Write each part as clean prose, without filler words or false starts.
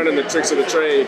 learning the tricks of the trade.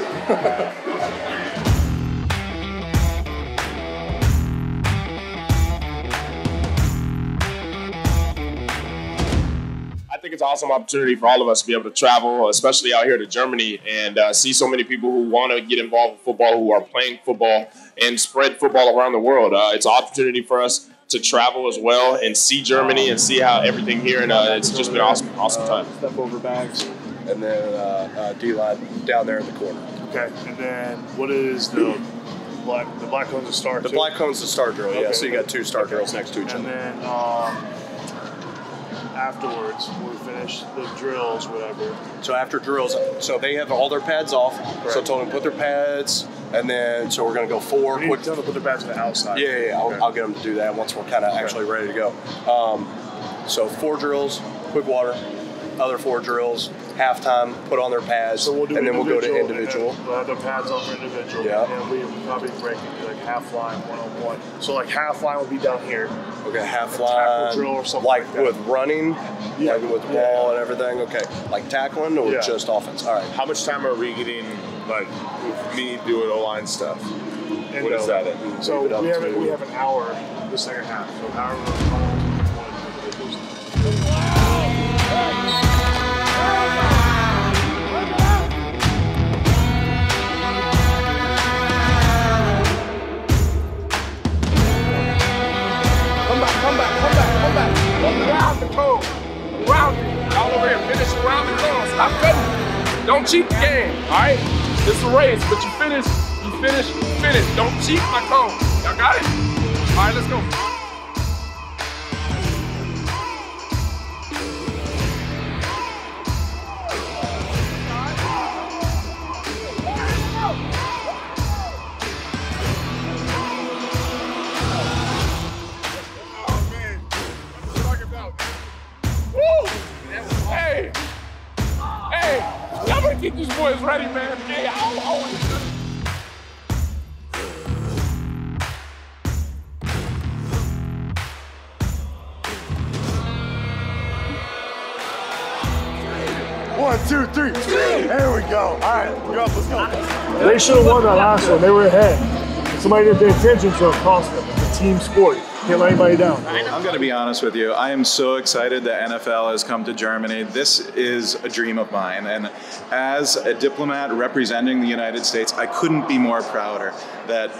I think it's an awesome opportunity for all of us to be able to travel, especially out here to Germany, and see so many people who want to get involved with football, who are playing football, and spread football around the world. It's an opportunity for us to travel as well and see Germany and see how everything here, and it's just been awesome time. Step over bags, and then D-line down there in the corner. Okay, and then what is the black cone's the start? The black cone's the start drill, yeah. So you got 2 start drills next to each other. And then afterwards, when we finish the drills, whatever. So after drills, so they have all their pads off. Right. So I told them to put their pads, and then so we're going to go 4. You need to tell them to put their pads on the outside. Yeah. Okay. I'll get them to do that once we're kind of actually ready to go. So 4 drills, quick water, other 4 drills, halftime, put on their pads, so we'll do and then we'll go to individual. We'll have their pads on for individual. Yeah. And we probably break it like half line, 1-on-1. So like half line will be down here. Okay, half line. Tackle drill or something like that. With running, like with the ball and everything. Okay, like tackling or just offense. All right. How much time are we getting, like, with me doing O-line stuff? And what is that in? So we have an hour the second half. So however long Come back. Around the cone. Around it. All over here. Finish around the cone. Stop cutting. Don't cheat the game, all right? It's a race, but you finish. Don't cheat my cone. Y'all got it? All right, let's go. Hey, y'all better keep these boys ready, man. Hey, I always. One, two, three. There we go. All right, we're up. Let's go. They should have won that last one. They were ahead. Somebody didn't pay attention, so it cost them. It's a team sport. Can't let anybody down. I'm going to be honest with you. I am so excited that NFL has come to Germany. This is a dream of mine. And as a diplomat representing the United States, I couldn't be more prouder that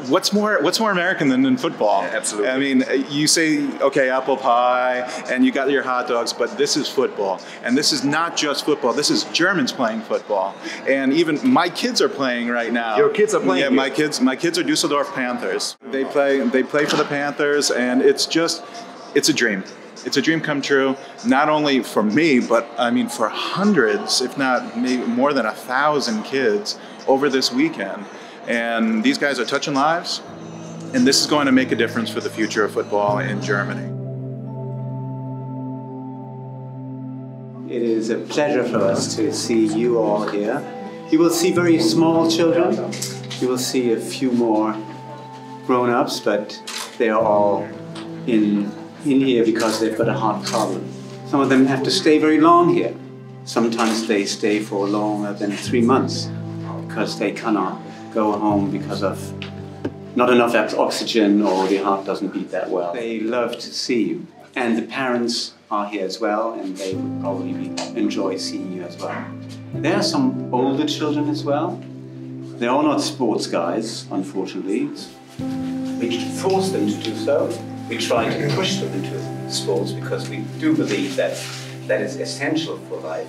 what's more American than football? Yeah, absolutely. I mean, you say, okay, apple pie, and you got your hot dogs, but this is football. And this is not just football. This is Germans playing football. And even my kids are playing right now. Your kids are playing? Yeah, my kids are Dusseldorf Panthers. They play for the Panthers, and it's a dream. It's a dream come true, not only for me, but I mean for hundreds, if not maybe more than 1,000 kids over this weekend. And these guys are touching lives, and this is going to make a difference for the future of football in Germany. It is a pleasure for us to see you all here. You will see very small children. You will see a few more grown-ups, but they are all in here because they've got a heart problem. Some of them have to stay very long here. Sometimes they stay for longer than 3 months because they cannot go home because of not enough oxygen or the heart doesn't beat that well. They love to see you. And the parents are here as well, and they would probably enjoy seeing you as well. There are some older children as well. They're all not sports guys, unfortunately. We force them to do so. We try to push them into sports because we do believe that that is essential for life.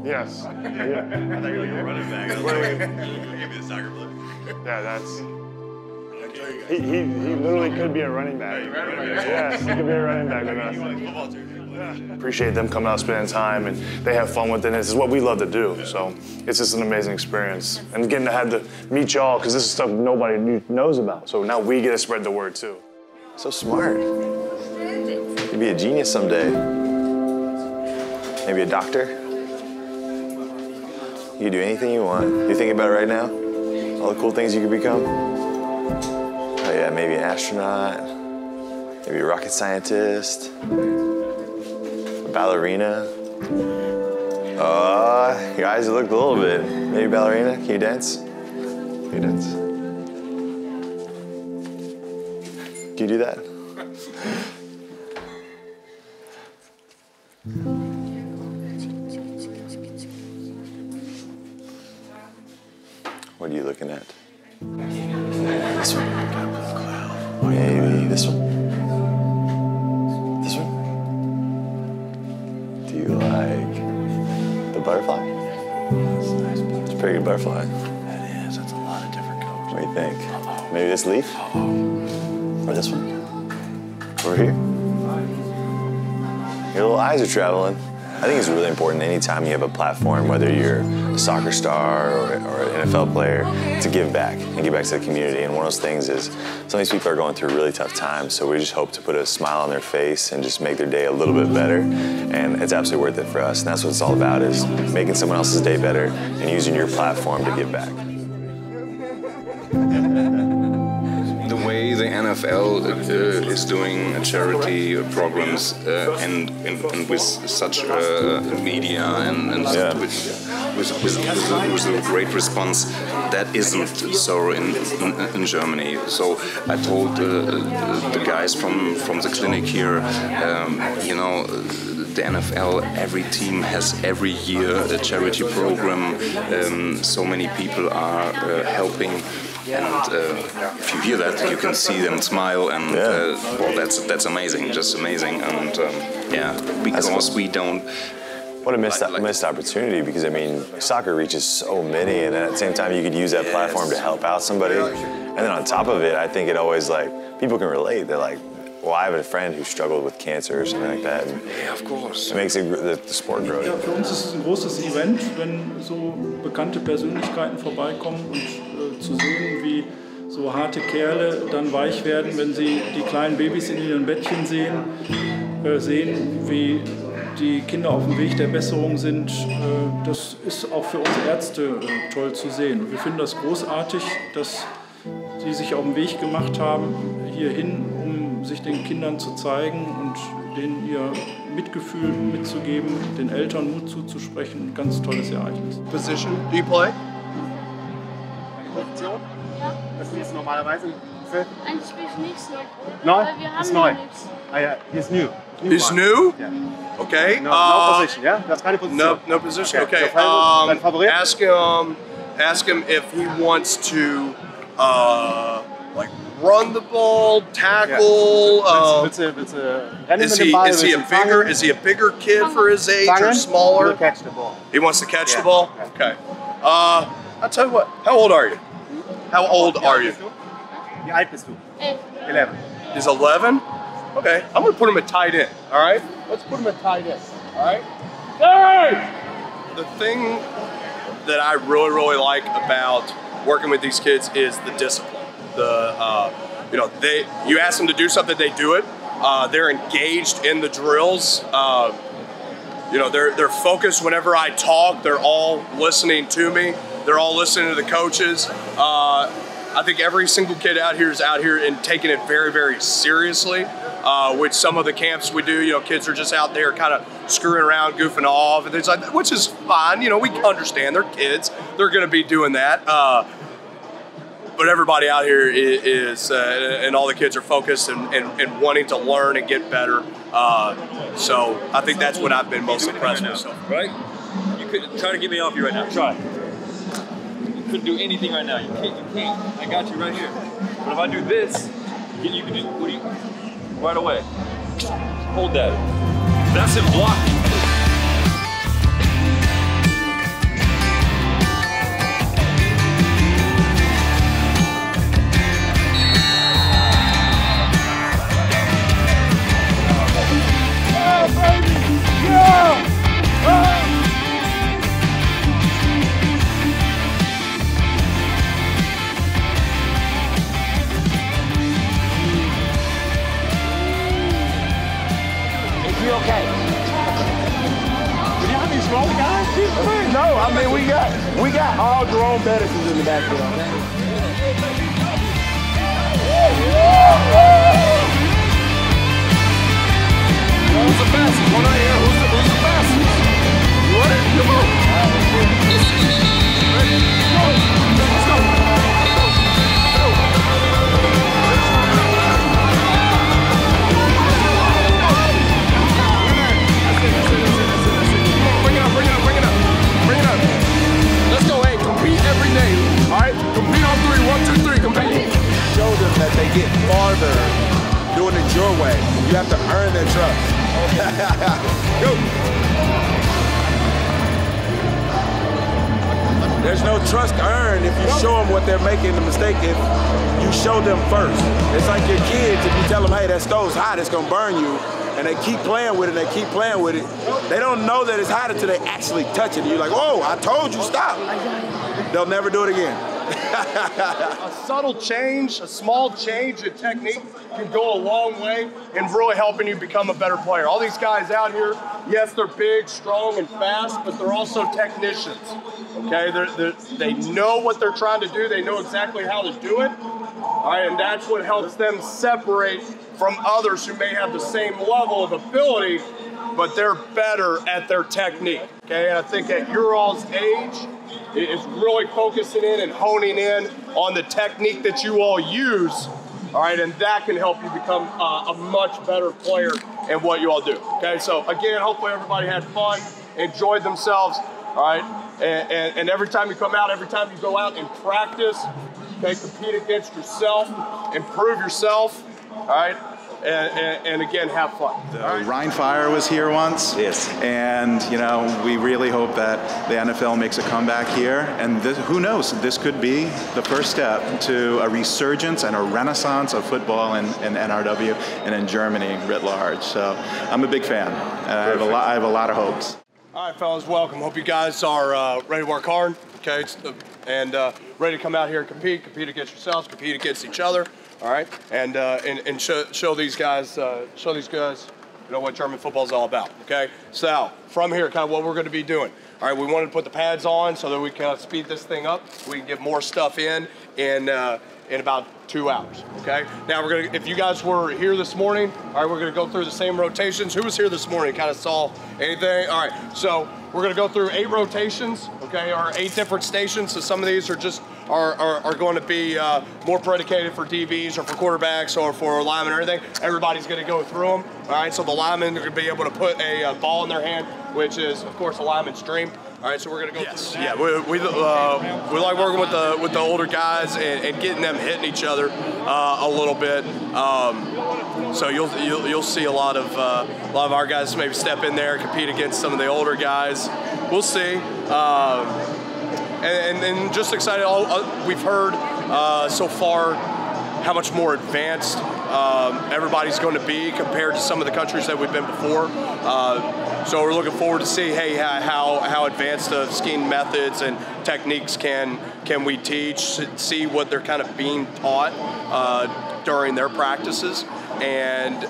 Yes. Yeah. I thought you were like a running back. I was like, give me the soccer player. Yeah, that's. He literally could be a running back. Yes, he could be a running back with us. Appreciate them coming out, spending time, and they have fun with it. This is what we love to do. So it's just an amazing experience. And getting to have to meet y'all, because this is stuff nobody knows about. So now we get to spread the word too. So smart. You'd be a genius someday. Maybe a doctor. You can do anything you want. You thinking about it right now? All the cool things you could become? Oh yeah, maybe an astronaut, maybe a rocket scientist, a ballerina. Your eyes look a little bit. Maybe ballerina. Can you dance? Can you dance? Can you do that? What are you looking at? This one. Maybe this one. This one. Do you like the butterfly? It's a pretty good butterfly. That is. That's a lot of different colors. What do you think? Maybe this leaf? Or this one? Over here? Your little eyes are traveling. I think it's really important anytime you have a platform, whether you're a soccer star or an NFL player, to give back and give back to the community. And one of those things is some of these people are going through really tough times, so we just hope to put a smile on their face and just make their day a little bit better. And it's absolutely worth it for us. And that's what it's all about, is making someone else's day better and using your platform to give back. The way the NFL is doing charity programs and with such media and with a great response, that isn't so in Germany. So I told the guys from the clinic here, you know, the NFL, every team has every year a charity program. So many people are helping. And if you hear that, you can see them smile, and well, that's amazing, just amazing. And yeah, because we don't. What a missed opportunity, because I mean, soccer reaches so many, and then at the same time, you could use that platform to help out somebody. And then on top of it, I think it always, like, people can relate. They're like, well, I have a friend who struggled with cancer or something like that. And yeah, of course. It makes the sport grow. Ja, für uns ist es ein großes Event, wenn so bekannte Persönlichkeiten vorbeikommen und zu sehen, wie so harte Kerle dann weich werden, wenn sie die kleinen Babys in ihren Bettchen sehen, sehen, wie die Kinder auf dem Weg der Besserung sind. Das ist auch für uns Ärzte toll zu sehen. Wir finden das großartig, dass sie sich auf den Weg gemacht haben, hierhin, um sich den Kindern zu zeigen und denen ihr Mitgefühl mitzugeben, den Eltern Mut zuzusprechen. Ein ganz tolles Ereignis. Position, do you play? Position? Ja. Das ist jetzt normalerweise im Feld? Eigentlich spiele ich nichts neu. No? Weil wir haben ja nichts. Ah ja, he's new. He's new? Yeah. Okay. No position, yeah? That's kind of position. No position. Okay. Dein Favorit? Ask him if he wants to like run the ball, tackle. Willst du rennen mit dem Ball? Is he a bigger kid for his age or smaller? Catch the ball. He wants to catch the ball? Okay. I'll tell you what, how old are you? How old are you? Wie alt bist du? 11. He's 11? Okay, I'm gonna put him at tight end, all right? Let's put him at tight end, all right? Hey! The thing that I really like about working with these kids is the discipline. You know, you ask them to do something, they do it. They're engaged in the drills. You know, they're focused whenever I talk. They're all listening to me. They're all listening to the coaches. I think every single kid out here is out here and taking it very seriously. Which some of the camps we do, you know, kids are just out there kind of screwing around, goofing off, and things like that, which is fine. You know, we understand they're kids; they're going to be doing that. But everybody out here is and all the kids are focused and wanting to learn and get better. So I think that's what I've been most impressed with. Right? You couldn't try to get me off you right now. Try. You couldn't do anything right now. You can't. I got you right here. But if I do this, you can do. What do you? Right away. Hold that. That's him blocking. No, I mean we got all Jerome Bettisons in the backfield. Who's the fastest? One out here. Who's the fastest? What? Come on. You have to earn their trust. Go. There's no trust earned if you show them what they're making the mistake if you show them first. It's like your kids, if you tell them, hey, that stove's hot, it's gonna burn you, and they keep playing with it, they keep playing with it, they don't know that it's hot until they actually touch it. And you're like, oh, I told you, stop. They'll never do it again. A subtle change, a small change in technique can go a long way in really helping you become a better player. All these guys out here, yes, they're big, strong, and fast, but they're also technicians, okay? They know what they're trying to do. They know exactly how to do it, all right? And that's what helps them separate from others who may have the same level of ability, but they're better at their technique, okay? And I think at your all's age, it's really focusing in and honing in on the technique that you all use, all right, and that can help you become a much better player in what you all do, okay? So again, hopefully everybody had fun, enjoyed themselves, all right? And every time you come out, every time you go out and practice, okay, compete against yourself, improve yourself, all right? And again, have fun. Right. Rhine Fire was here once. Yes. And, you know, we really hope that the NFL makes a comeback here. And this, who knows, this could be the first step to a resurgence and a renaissance of football in NRW and in Germany writ large. So I'm a big fan. And I have a lot of hopes. All right, fellas, welcome. Hope you guys are ready to work hard, okay? And ready to come out here and compete against yourselves, compete against each other. All right, and show these guys, you know, what German football is all about. Okay, so from here, kind of what we're going to be doing. All right, we wanted to put the pads on so that we can speed this thing up. We can get more stuff in about 2 hours. Okay, now we're gonna. If you guys were here this morning, all right, we're gonna go through the same rotations. Who was here this morning? Kind of saw anything? All right, so we're gonna go through 8 rotations. Okay, or 8 different stations. So some of these are just. Are going to be more predicated for DBs or for quarterbacks or for linemen or anything. Everybody's going to go through them. All right, so the linemen are going to be able to put a ball in their hand, which is, of course, a lineman's dream. All right, so we're going to go through that. Yeah, we like working with the older guys and getting them hitting each other a little bit. So you'll see a lot of our guys maybe step in there, compete against some of the older guys. We'll see. And just excited. We've heard so far how much more advanced everybody's going to be compared to some of the countries that we've been before. So we're looking forward to see, hey, how advanced the skiing methods and techniques can we teach, see what they're kind of being taught during their practices, and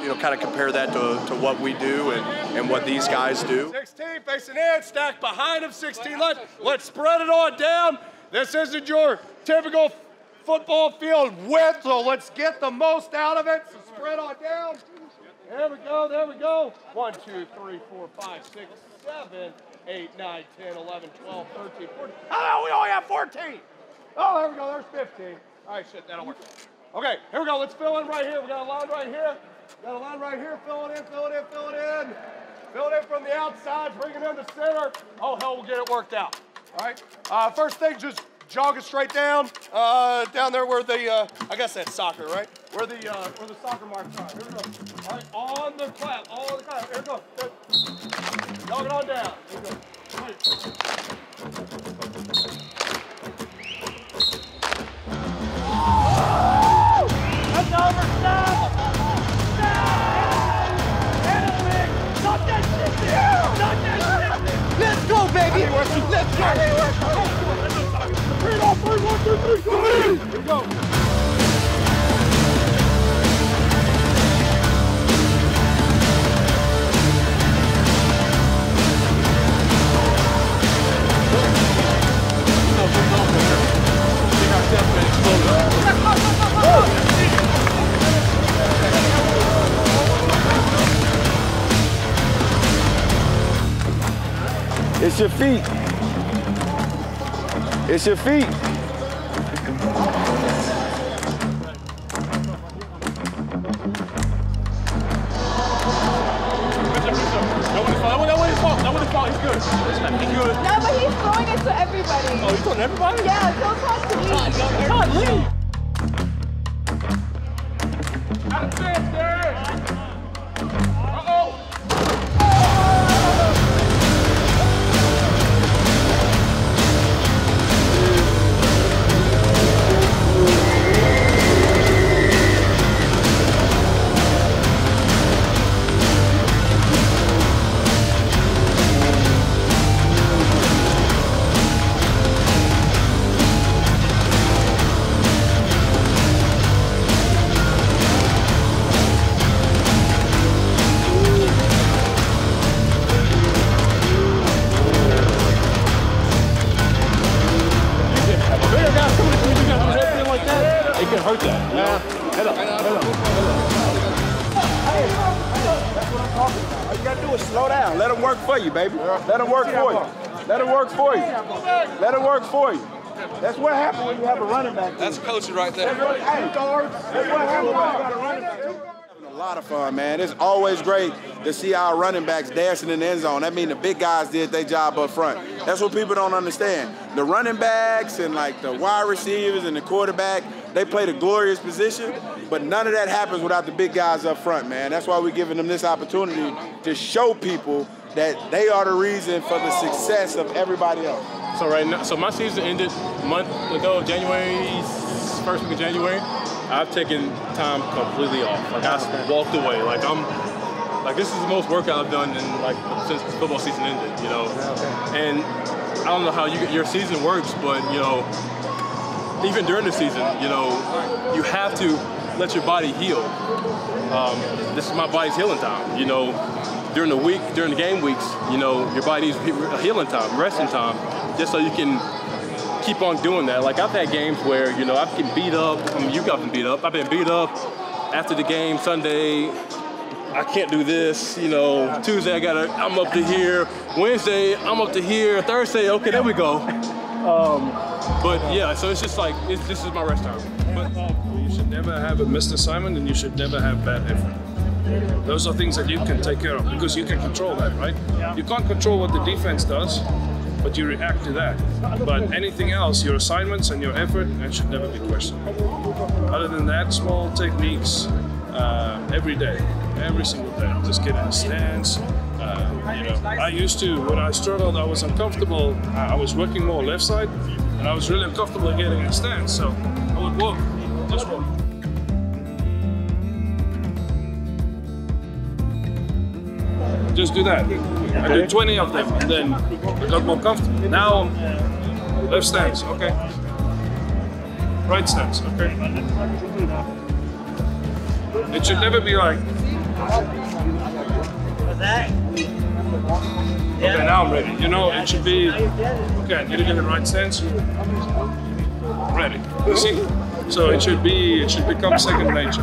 you know, kind of compare that to what we do and what these guys do. 16 facing in, stack behind them, 16 left. Let's spread it on down. This isn't your typical football field width, so let's get the most out of it. So spread on down. There we go, there we go. 1, 2, 3, 4, 5, 6, 7, 8, 9, 10, 11, 12, 13, 14. Oh, we only have 14. Oh, there we go, there's 15. All right, shit, that'll work. Okay, here we go, let's fill in right here. We got a line right here. Got a line right here, fill it in, fill it in, fill it in. Fill it in from the outside, bring it in the center. Oh, hell, we'll get it worked out. All right, first thing, just jog it straight down, down there where the, I guess that's soccer, right? Where the soccer marks are. Here we go. All right, on the clap, on the clap. Here we go. Good. Jog it on down. Here we go. All right. That's over, stop! Stop that shit there! Stop that shit there! Let's go, baby! Let's go! 3, 1, 2, 3, go! Here we go! It's your feet. It's your feet. That wouldn't fall. He's good. He's good. No, but he's throwing it to everybody. Oh, he's throwing everybody? Yeah, don't talk to me. Todd, leave. Out of 10, Derek. talking about. All you gotta do is slow down. Let them work for you, baby. Let them work for you. Let them work for you. Let them work for you. That's what happens when you have a running back. That's coaching right there. That's what happens when you got a running back. Having a lot of fun, man. It's always great to see our running backs dancing in the end zone. That means the big guys did their job up front. That's what people don't understand. The running backs and like the wide receivers and the quarterback, they played a glorious position, but none of that happens without the big guys up front, man. That's why we're giving them this opportunity to show people that they are the reason for the success of everybody else. So right now, so my season ended a month ago, first week of January. I've taken time completely off. Like I walked away. Like this is the most workout I've done in like since the football season ended, you know. And I don't know how your season works, but you know, even during the season, you know, you have to let your body heal. This is my body's healing time, you know. During the week, during the game weeks, you know, your body needs healing time, resting time, just so you can keep on doing that. Like I've had games where, you know, I've been beat up. I mean, you got been beat up. I've been beat up after the game Sunday. I can't do this, you know. Tuesday I'm up to here. Wednesday I'm up to here. Thursday, okay, there we go. But yeah, so it's just like this is my rest time. But you should never have a missed assignment, and you should never have bad effort. Those are things that you can take care of because you can control that, right? You can't control what the defense does, but you react to that. But anything else, your assignments and your effort, that should never be questioned. Other than that, small techniques every day, every single day. Just get in a stance. You know, I used to, when I struggled, I was uncomfortable. I was working more left side, and I was really uncomfortable getting in a stance. So I would walk, just walk. Just do that. I did 20 of them, and then I got more comfortable. Now, left stance, okay. Right stance, okay. It should never be like. Okay, now I'm ready. You know, it should be. Okay, I need to get the right stance. Ready. You see? So it should become second nature.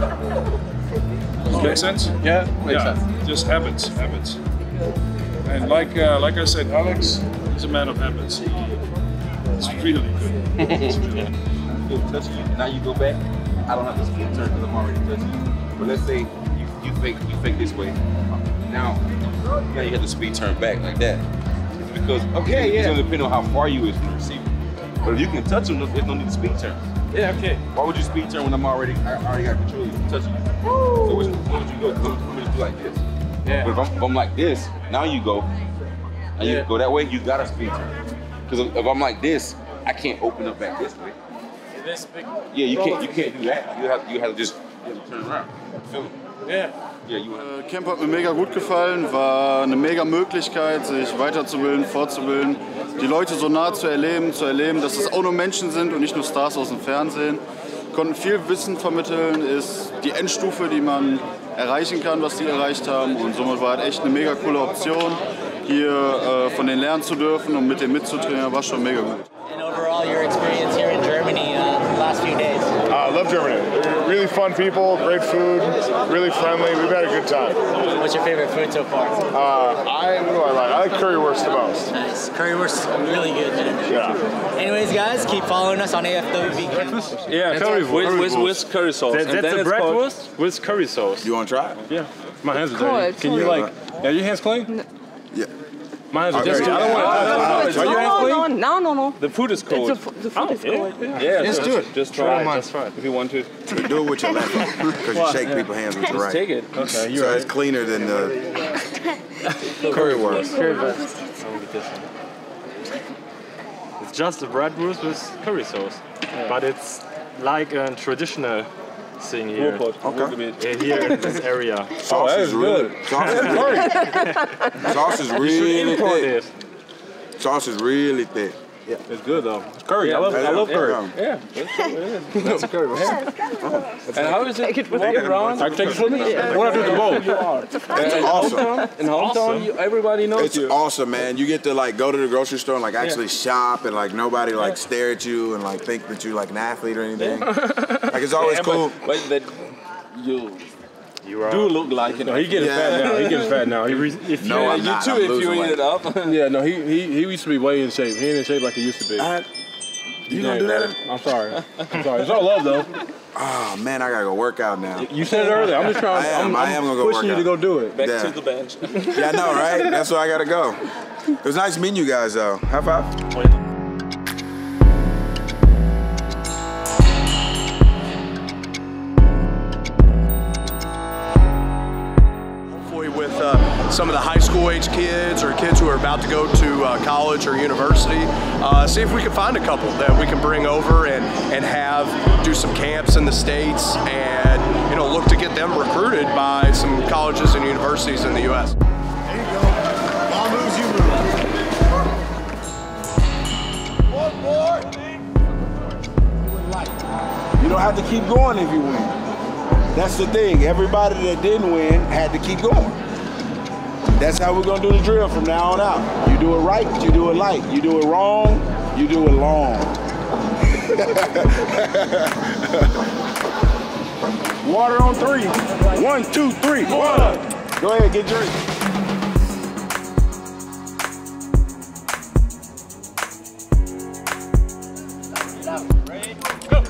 Does that make sense? Yeah, makes sense. Just habits. And like I said, Alex is a man of habits. It's really good. It's really good. Touch you. Now you go back. I don't have to split turn because I'm already touching you. But let's say you fake this way. Now you have to speed turn back like that. It's because it's going to depend on how far you is from the receiver. But if you can touch him, there's no need to speed turn. Yeah, okay. Why would you speed turn when I already got control of you touching you? So what would you go? I'm going to do like this. Yeah. But if I'm like this, now you go. And you go that way, you got to speed turn. Because if I'm like this, I can't open up back this way. This big. Yeah, you can't do that. You have to just turn around. Feel it? Yeah. Camp hat mir mega gut gefallen, war eine mega Möglichkeit, sich weiterzubilden, fortzubilden, die Leute so nah zu erleben, dass es auch nur Menschen sind und nicht nur Stars aus dem Fernsehen. Konnten viel Wissen vermitteln, ist die Endstufe, die man erreichen kann, was die erreicht haben, und somit war es echt eine mega coole Option, hier von denen lernen zu dürfen und mit denen mitzutrainieren, war schon mega gut. And overall, your experience here in Germany the last few days? I love Germany. They're really fun people, great food, really friendly. We've had a good time. What's your favorite food so far? What do I like? I like currywurst the most. Nice. Currywurst is really good, man. Yeah. Anyways, guys, keep following us on AFWB Camp. Yeah, currywurst with curry sauce. That's a breakfast with curry sauce. You want to try it? Yeah. My hands are dirty. Can you are your hands clean? Yeah. My hands are dirty. I don't want to touch it. Are your hands clean? No. The food is cold. The food is cold. Yeah, let's do it. Just try it. Just try it if you want to. Do it with your left hand because you shake people's hands with your right. Just take it. Okay, so it's cleaner than the currywurst. It's just a bratwurst with curry sauce, but it's like a traditional thing here. Okay. Here in this area. Sauce is really good. Sauce is really thick. Sauce is really thick. Yeah. It's good though. It's curry. Yeah, I love curry. Yeah. That's a curry. And how is it walking around? I can take it from me? What do I do with the bowl? It's awesome. In hometown, everybody knows you. It's awesome, man. You get to like go to the grocery store and like actually shop, and like nobody like stare at you and like think that you're like an athlete or anything. Like it's always cool. But that you You look like it. No, he getting fat now. He getting fat now. If no, I'm not. You too. If you eat it up. Yeah, no, he used to be way in shape. He ain't in shape like he used to be. You gonna do that? I'm sorry. I'm sorry. It's all love though. Oh man, I gotta go work out now. You said it earlier. I'm just trying. I am gonna go pushing you to go do it. Back to the bench. Yeah, I know, right? That's where I gotta go. It was nice meeting you guys, though. High five. Hopefully, with some of the high school age kids or kids who are about to go to college or university, see if we can find a couple that we can bring over and have do some camps in the States and look to get them recruited by some colleges and universities in the U.S. There you go. Ball moves, you move. One more. You don't have to keep going if you win. That's the thing. Everybody that didn't win had to keep going. That's how we're gonna do the drill from now on out. You do it right, you do it light. You do it wrong, you do it long. Water on 3. 1, 2, 3. 1. Go ahead, get drink. Ready? Go.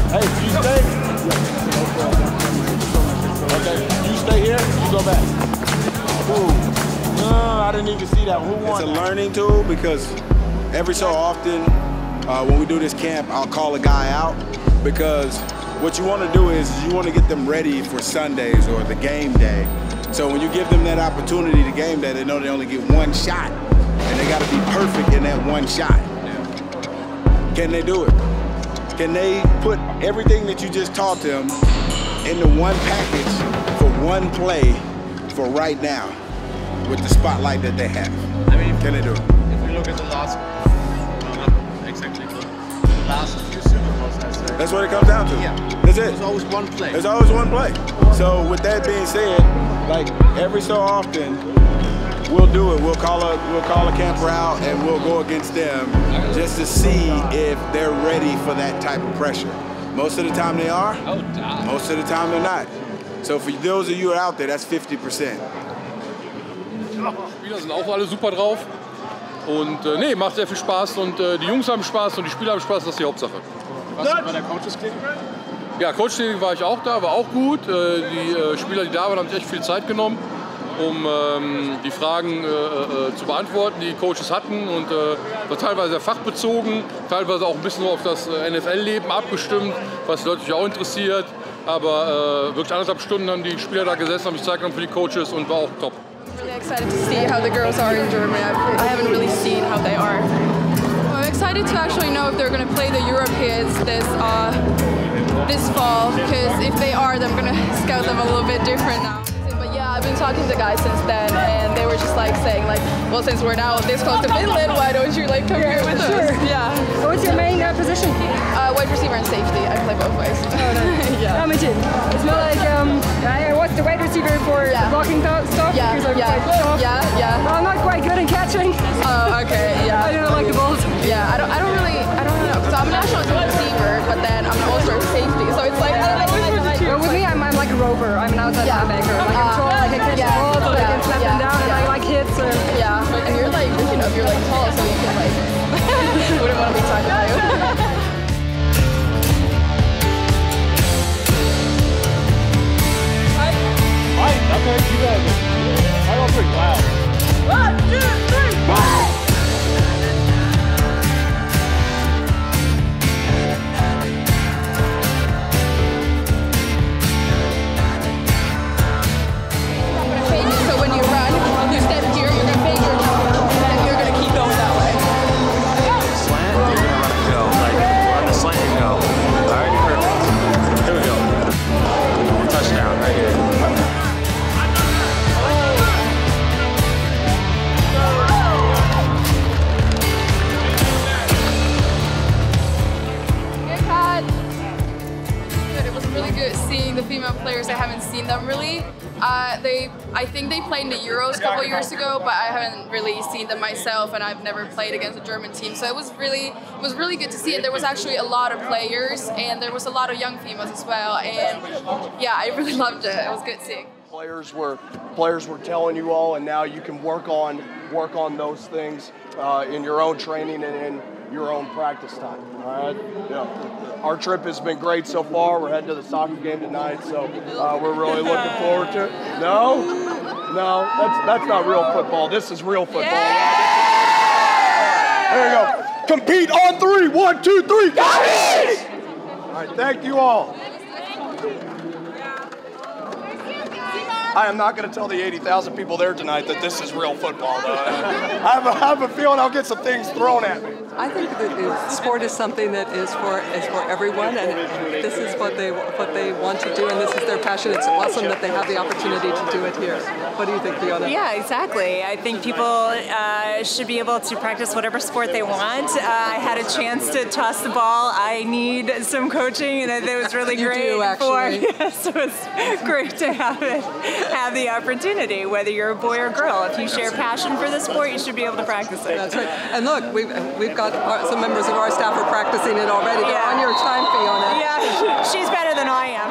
Hey, you stay. Okay, you stay here, you go back. Ooh. No, I didn't even see that. Who won? It's a learning tool because every so often when we do this camp, I'll call a guy out because what you want to do is you want to get them ready for Sundays or the game day. So when you give them that opportunity to game day, they know they only get one shot and they got to be perfect in that one shot. Can they do it? Can they put everything that you just taught them into one package for one play for right now with the spotlight that they have? I mean, can they do it? If we look at the last, not exactly, but the last few Super Bowls, I say. That's what it comes down to. Yeah. That's it. There's always one play. There's always one play. So with that being said, like every so often, we'll do it. We'll call a camper out and we'll go against them just to see if they're ready for that type of pressure. Most of the time they are. Most of the time they're not. So for those of you out there, that's 50%. Die Spieler sind auch alle super drauf. Und nee, macht sehr viel Spaß und die Jungs haben Spaß und die Spieler haben Spaß, das ist die Hauptsache. Was war der Coaches-Clinic? Ja, Coach-Clinic war ich auch da, war auch gut. Die Spieler, die da waren, haben sich echt viel Zeit genommen, um die Fragen zu beantworten, die Coaches hatten und war teilweise sehr fachbezogen, teilweise auch ein bisschen auf das NFL-Leben abgestimmt, was die Leute sich auch interessiert. Aber wirklich 1,5 Stunden haben die Spieler da gesessen, haben sich Zeit genommen für die Coaches und war auch top. I'm really excited to see how the girls are in Germany. I haven't really seen how they are. I'm excited to actually know if they're going to play the Euro kids this fall, because if they are, then I'm going to scout them a little bit different now. But yeah, I've been talking to guys since then, and they were just like saying like, well, since we're now this close to Finland, why don't you like come here with us? Yeah. What's your main position? Wide receiver and safety. I play both ways. Oh, no. Yeah. Me too. It's more like what's the wide receiver for blocking stuff? Yeah. Yeah. I'm not quite good at catching. Oh, okay. Yeah. I don't like the balls. Yeah. I don't know. Because I'm a national team receiver, but then I'm an all-star safety. So it's like I don't know which one to choose. Well, with me, I'm like a rover. I'm an outside linebacker. Like I'm tall, I can catch the balls, I can slap them down, and I like hits. Yeah. And you're like, you're like tall, so you can like wouldn't want to be talking to you. Okay, you got it. I go pretty loud. 1, 2, 3, fight! I'm gonna fake it, so when you run, you step here, you're gonna fake your jump, and you're gonna keep going that way. Slant, you're gonna run and go. Like, run the slant and go. Alright, perfect. Here we go. Touchdown, right here. I think they played in the Euros a couple years ago, but I haven't really seen them myself, and I've never played against a German team. So it was really good to see. And there was actually a lot of players, and there was a lot of young females as well. And yeah, I really loved it. It was good seeing. Players were telling you all, and now you can work on those things in your own training and in your own practice time. All right. Yeah. Our trip has been great so far. We're heading to the soccer game tonight, so we're really looking forward to it. No, that's not real football. This is real football. Yeah! There you go. Compete on 3. 1, 2, 3. Got it! All right. Thank you all. I am not going to tell the 80,000 people there tonight that this is real football, though. I have a feeling I'll get some things thrown at me. I think that sport is something that is for everyone, and this is what they want to do, and this is their passion. It's awesome that they have the opportunity to do it here. What do you think, Fiona? Yeah, exactly. I think people should be able to practice whatever sport they want. I had a chance to toss the ball. I need some coaching, and it was really great. You do, actually. Yes, it was great to have the opportunity, whether you're a boy or girl. If you share passion for the sport, you should be able to practice it. That's right. And look, we've got some members of our staff are practicing it already. They're on your time, Fiona. Yeah, she's better than I am.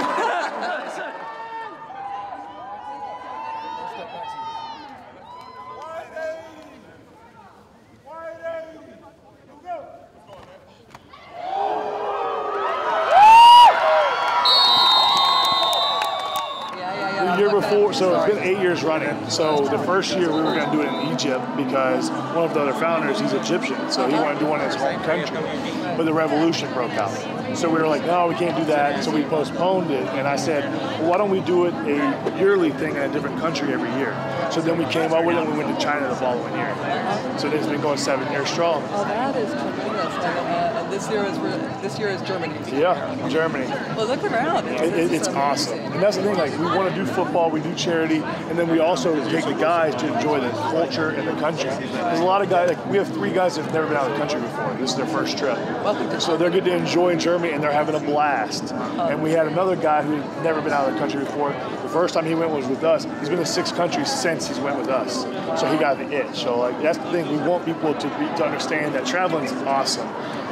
The year before, so it's been 8 years running. So the first year we were going to do it in Egypt because one of the other founders, he's Egyptian, so he wanted to do one in his home country. But the revolution broke out. So we were like, no, we can't do that. So we postponed it. And I said, well, why don't we do it a yearly thing in a different country every year? So then we came up with it and we went to China the following year. So it's been going 7 years strong. Oh, that is tremendous. And this year is Germany. Yeah, Germany. Well, look around. It's awesome. And that's the thing, like, we want to do football, we do charity, and then we also take the guys to enjoy the culture and the country. There's a lot of guys, like, we have 3 guys that have never been out of the country before. This is their first trip. So they're getting to enjoy Germany, and they're having a blast. And we had another guy who had never been out of the country before. The first time he went was with us. He's been to 6 countries since he's went with us. So he got the itch. So, like, that's the thing. We want people to understand that traveling is awesome.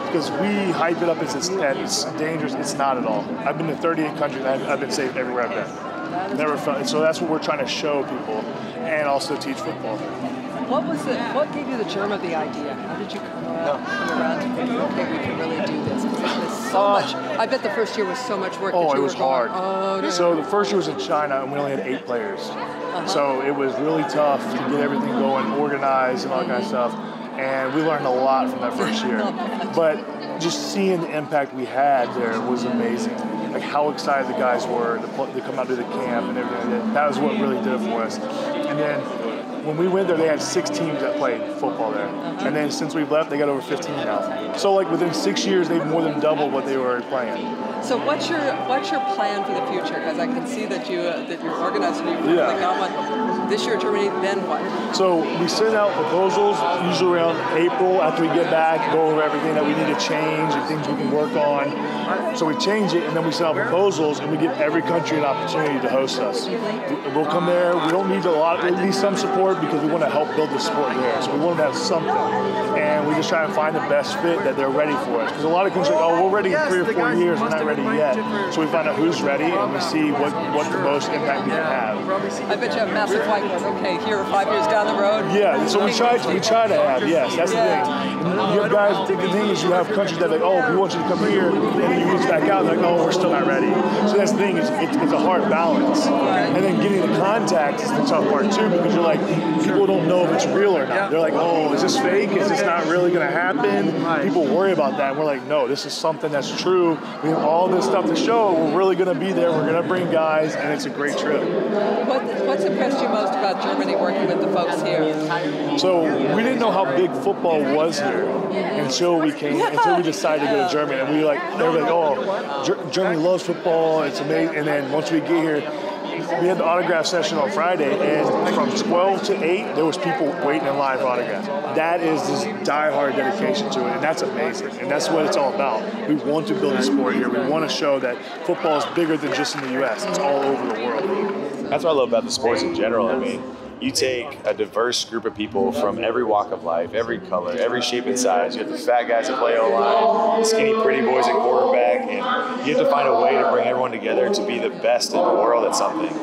Because we hype it up as it's dangerous. It's not at all. I've been to 38 countries. I've been safe everywhere I've been. Never felt. So that's what we're trying to show people, and also teach football. What gave you the germ of the idea? How did you come around to think, okay, we can really do this? Because it was so much. I bet the first year was so much work. Oh, that you it was were going, hard. Oh, no. So the first year was in China, and we only had 8 players. So it was really tough to get everything going, organized, and all that kind of stuff. And we learned a lot from that first year. But just seeing the impact we had there was amazing. Like how excited the guys were to come out to the camp and everything. That was what really did it for us. And then when we went there, they had 6 teams that played football there. And then since we've left, they got over 15 now. So like within 6 years, they've more than doubled what they were playing. So what's your plan for the future? Because I can see that you're organized and you've really got one. This year, Germany, then what? So we send out proposals usually around April after we get back, go over everything that we need to change and things we can work on. So we change it and then we send out proposals and we give every country an opportunity to host us. We'll come there. We don't need a lot. We need some support because we want to help build the sport there. So we want them to have something. And we just try to find the best fit that they're ready for us. Because a lot of countries are like, oh, we're ready in 3 or 4 years. We're not ready yet. So we find out who's ready and we see what the most impact we can have. I bet you have massive whiteboard. Okay, here 5 years down the road. Yeah, so we try to have, yes, that's the thing. You have guys, the thing is you have countries that are like, oh, we want you to come here, and then you reach back out and they're like, oh, we're still not ready. So that's the thing, it's a hard balance. And then getting the contact is the tough part too, because you're like, people don't know if it's real or not. They're like, oh, is this fake? Is this not really going to happen? People worry about that, and we're like, no, this is something that's true. We have all this stuff to show. We're really going to be there. We're going to bring guys, and it's a great trip. What's impressed you most about Germany working with the folks here? So we didn't know how big football was here until we decided to go to Germany. And we were like, oh, Germany loves football. It's amazing. And then once we get here, we had the autograph session on Friday, and from 12 to 8, there was people waiting in line for autographs. That is this diehard dedication to it, and that's amazing. And that's what it's all about. We want to build a sport here. We want to show that football is bigger than just in the U.S. It's all over the world. That's what I love about the sports in general. I mean, you take a diverse group of people from every walk of life, every color, every shape and size. You have the fat guys that play O-line, the skinny pretty boys at quarterback, and you have to find a way to bring everyone together to be the best in the world at something.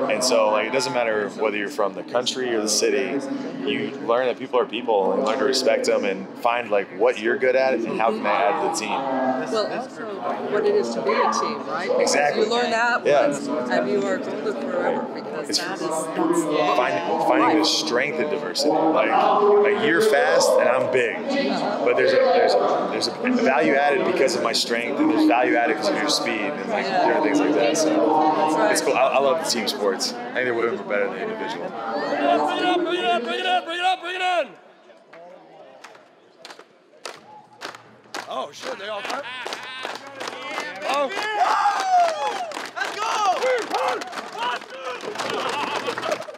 And so, like, it doesn't matter whether you're from the country or the city, you learn that people are people and learn to respect them and find, like, what you're good at and how can they add to the team. Well, also what it is to be a team, right? Because Exactly. you learn that once and you are golden forever because It's that's finding the strength in diversity. Like you're fast and I'm big, but there's a value added because of my strength, and there's value added because of your speed and like different things like that. So it's cool. I love the team sports. I think the women were better than the individual. Bring it up, bring it up, bring it up, bring it up, bring it up, bring it on! Oh shit, they all cut? Oh. Let's go!